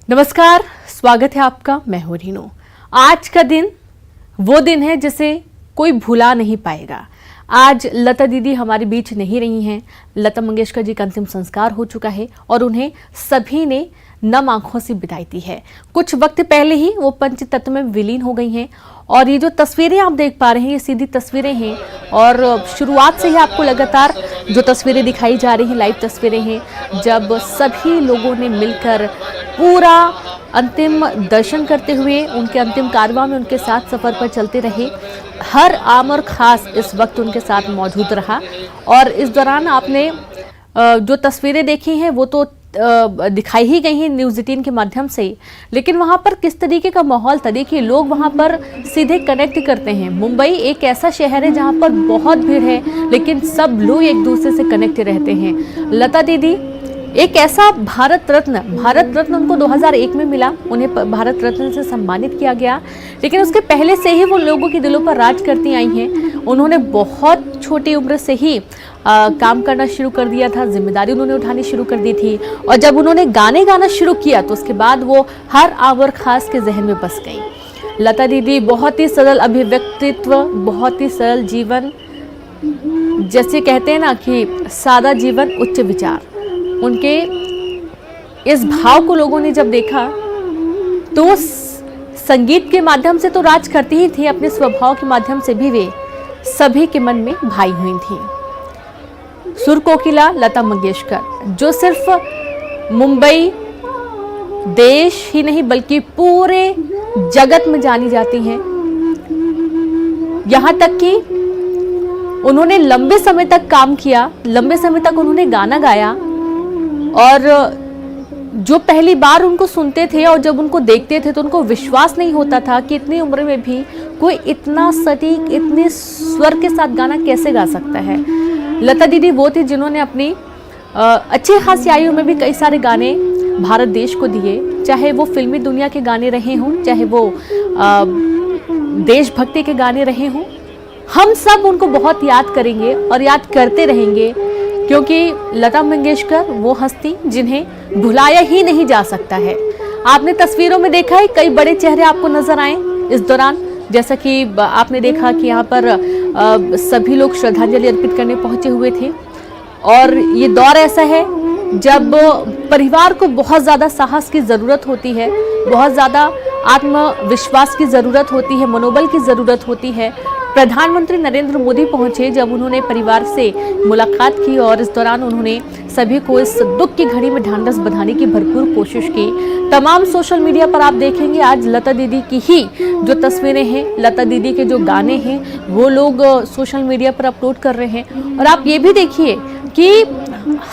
नमस्कार, स्वागत है आपका। मैं हूं रीनू। आज का दिन वो दिन है जिसे कोई भुला नहीं पाएगा। आज लता दीदी हमारे बीच नहीं रही हैं। लता मंगेशकर जी का अंतिम संस्कार हो चुका है और उन्हें सभी ने नम आंखों से विदाई दी है। कुछ वक्त पहले ही वो पंचतत्व में विलीन हो गई हैं और ये जो तस्वीरें आप देख पा रहे हैं ये सीधी तस्वीरें हैं और शुरुआत से ही आपको लगातार जो तस्वीरें दिखाई जा रही हैं लाइव तस्वीरें हैं जब सभी लोगों ने मिलकर पूरा अंतिम दर्शन करते हुए उनके अंतिम कारवां में उनके साथ सफर पर चलते रहे। हर आम और खास इस वक्त उनके साथ मौजूद रहा और इस दौरान आपने जो तस्वीरें देखी हैं वो तो दिखाई ही गई हैं न्यूज़ 18 के माध्यम से, लेकिन वहां पर किस तरीके का माहौल था देखिए। लोग वहां पर सीधे कनेक्ट करते हैं। मुंबई एक ऐसा शहर है जहां पर बहुत भीड़ है लेकिन सब लोग एक दूसरे से कनेक्ट रहते हैं। लता दीदी एक ऐसा भारत रत्न उनको 2001 में मिला, उन्हें भारत रत्न से सम्मानित किया गया, लेकिन उसके पहले से ही वो लोगों के दिलों पर राज करती आई हैं। उन्होंने बहुत छोटी उम्र से ही काम करना शुरू कर दिया था, जिम्मेदारी उन्होंने उठानी शुरू कर दी थी और जब उन्होंने गाने गाना शुरू किया तो उसके बाद वो हर आम और खास के जहन में बस गई। लता दीदी बहुत ही सरल अभिव्यक्तित्व, बहुत ही सरल जीवन, जैसे कहते हैं ना कि सादा जीवन उच्च विचार। उनके इस भाव को लोगों ने जब देखा तो संगीत के माध्यम से तो राज करती ही थी, अपने स्वभाव के माध्यम से भी वे सभी के मन में भाई हुई थी। सुर कोकिला लता मंगेशकर जो सिर्फ मुंबई देश ही नहीं बल्कि पूरे जगत में जानी जाती हैं। यहाँ तक कि उन्होंने लंबे समय तक काम किया, लंबे समय तक उन्होंने गाना गाया और जो पहली बार उनको सुनते थे और जब उनको देखते थे तो उनको विश्वास नहीं होता था कि इतनी उम्र में भी कोई इतना सटीक, इतने स्वर के साथ गाना कैसे गा सकता है। लता दीदी वो थी जिन्होंने अपनी अच्छी खासी आयु में भी कई सारे गाने भारत देश को दिए, चाहे वो फिल्मी दुनिया के गाने रहे हों, चाहे वो देशभक्ति के गाने रहे हों। हम सब उनको बहुत याद करेंगे और याद करते रहेंगे क्योंकि लता मंगेशकर वो हस्ती जिन्हें भुलाया ही नहीं जा सकता है। आपने तस्वीरों में देखा है कई बड़े चेहरे आपको नजर आए इस दौरान, जैसा कि आपने देखा कि यहाँ पर सभी लोग श्रद्धांजलि अर्पित करने पहुंचे हुए थे और ये दौर ऐसा है जब परिवार को बहुत ज़्यादा साहस की ज़रूरत होती है, बहुत ज़्यादा आत्मविश्वास की ज़रूरत होती है, मनोबल की ज़रूरत होती है। प्रधानमंत्री नरेंद्र मोदी पहुंचे जब उन्होंने परिवार से मुलाकात की और इस दौरान उन्होंने सभी को इस दुख की घड़ी में ढांढस बंधाने की भरपूर कोशिश की। तमाम सोशल मीडिया पर आप देखेंगे आज लता दीदी की ही जो तस्वीरें हैं, लता दीदी के जो गाने हैं वो लोग सोशल मीडिया पर अपलोड कर रहे हैं। और आप ये भी देखिए कि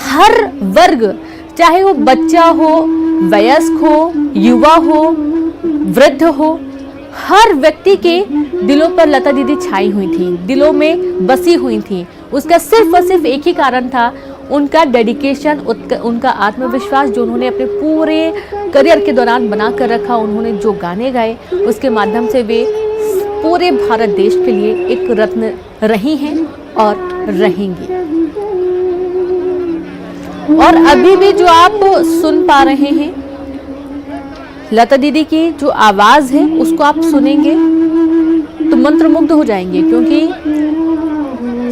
हर वर्ग, चाहे वो बच्चा हो, वयस्क हो, युवा हो, वृद्ध हो, हर व्यक्ति के दिलों पर लता दीदी छाई हुई थी, दिलों में बसी हुई थी। उसका सिर्फ और सिर्फ एक ही कारण था, उनका डेडिकेशन, उनका आत्मविश्वास जो उन्होंने अपने पूरे करियर के दौरान बना कर रखा। उन्होंने जो गाने गाए उसके माध्यम से वे पूरे भारत देश के लिए एक रत्न रही हैं और रहेंगी। और अभी भी जो आप सुन पा रहे हैं लता दीदी की जो आवाज है उसको आप सुनेंगे तो मंत्रमुग्ध हो जाएंगे क्योंकि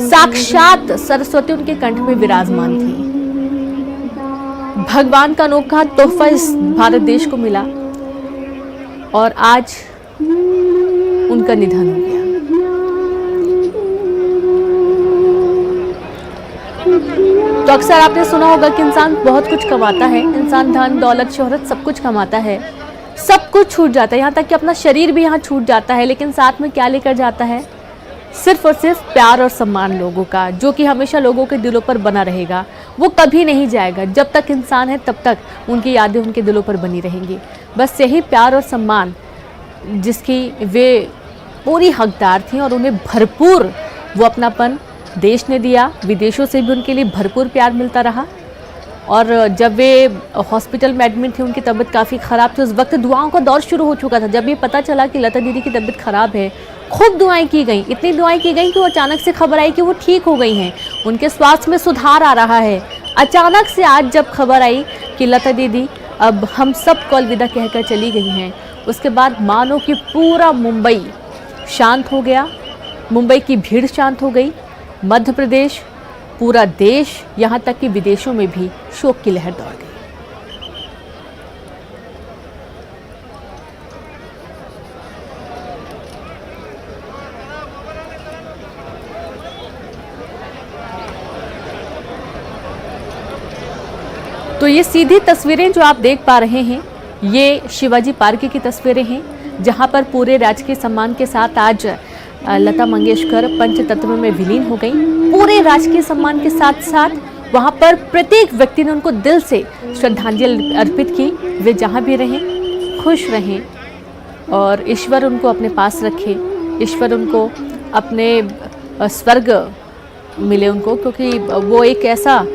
साक्षात सरस्वती उनके कंठ में विराजमान थी। भगवान का अनोखा तोहफा इस भारत देश को मिला और आज उनका निधन हो गया। तो अक्सर आपने सुना होगा कि इंसान बहुत कुछ कमाता है, इंसान धन दौलत शोहरत सब कुछ कमाता है, सब कुछ छूट जाता है, यहाँ तक कि अपना शरीर भी यहाँ छूट जाता है, लेकिन साथ में क्या लेकर जाता है? सिर्फ और सिर्फ प्यार और सम्मान लोगों का, जो कि हमेशा लोगों के दिलों पर बना रहेगा। वो कभी नहीं जाएगा, जब तक इंसान है तब तक उनकी यादें उनके दिलों पर बनी रहेंगी। बस यही प्यार और सम्मान जिसकी वे पूरी हकदार थी और उन्हें भरपूर वो अपनापन देश ने दिया, विदेशों से भी उनके लिए भरपूर प्यार मिलता रहा। और जब वे हॉस्पिटल में एडमिट थे, उनकी तबीयत काफ़ी ख़राब थी, उस वक्त दुआओं का दौर शुरू हो चुका था। जब ये पता चला कि लता दीदी की तबीयत ख़राब है, खूब दुआएं की गई, इतनी दुआएं की गई कि वो अचानक से खबर आई कि वो ठीक हो गई हैं, उनके स्वास्थ्य में सुधार आ रहा है। अचानक से आज जब खबर आई कि लता दीदी अब हम सब को अलविदा कहकर चली गई हैं, उसके बाद मानो कि पूरा मुंबई शांत हो गया, मुंबई की भीड़ शांत हो गई, मध्य प्रदेश, पूरा देश, यहाँ तक कि विदेशों में भी शोक की लहर दौड़ गई। तो ये सीधी तस्वीरें जो आप देख पा रहे हैं, ये शिवाजी पार्क की तस्वीरें हैं, जहां पर पूरे राजकीय सम्मान के साथ आज लता मंगेशकर पंचतत्व में विलीन हो गई। पूरे राजकीय सम्मान के साथ साथ वहां पर प्रत्येक व्यक्ति ने उनको दिल से श्रद्धांजलि अर्पित की। वे जहां भी रहें, खुश रहें और ईश्वर उनको अपने पास रखे, ईश्वर उनको अपने स्वर्ग मिले उनको, क्योंकि वो एक ऐसा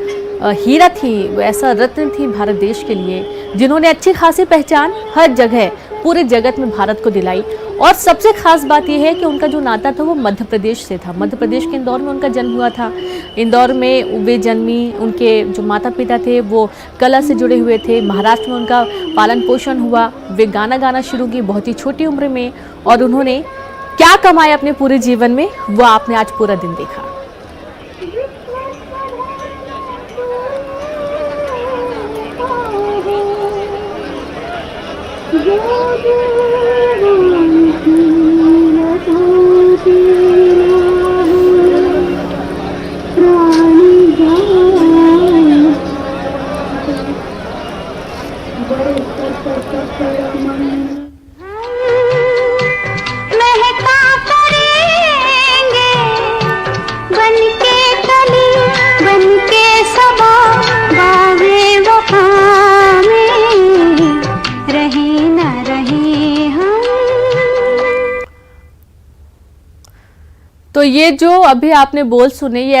हीरा थी, वो ऐसा रत्न थी भारत देश के लिए, जिन्होंने अच्छी खासी पहचान हर जगह पूरे जगत में भारत को दिलाई। और सबसे खास बात यह है कि उनका जो नाता था वो मध्य प्रदेश से था। मध्य प्रदेश के इंदौर में उनका जन्म हुआ था। इंदौर में वे जन्मी, उनके जो माता पिता थे वो कला से जुड़े हुए थे। महाराष्ट्र में उनका पालन पोषण हुआ। वे गाना गाना शुरू की बहुत ही छोटी उम्र में, और उन्होंने क्या कमाया अपने पूरे जीवन में, वो आपने आज पूरा दिन देखा। तो ये जो अभी आपने बोल सुने, ये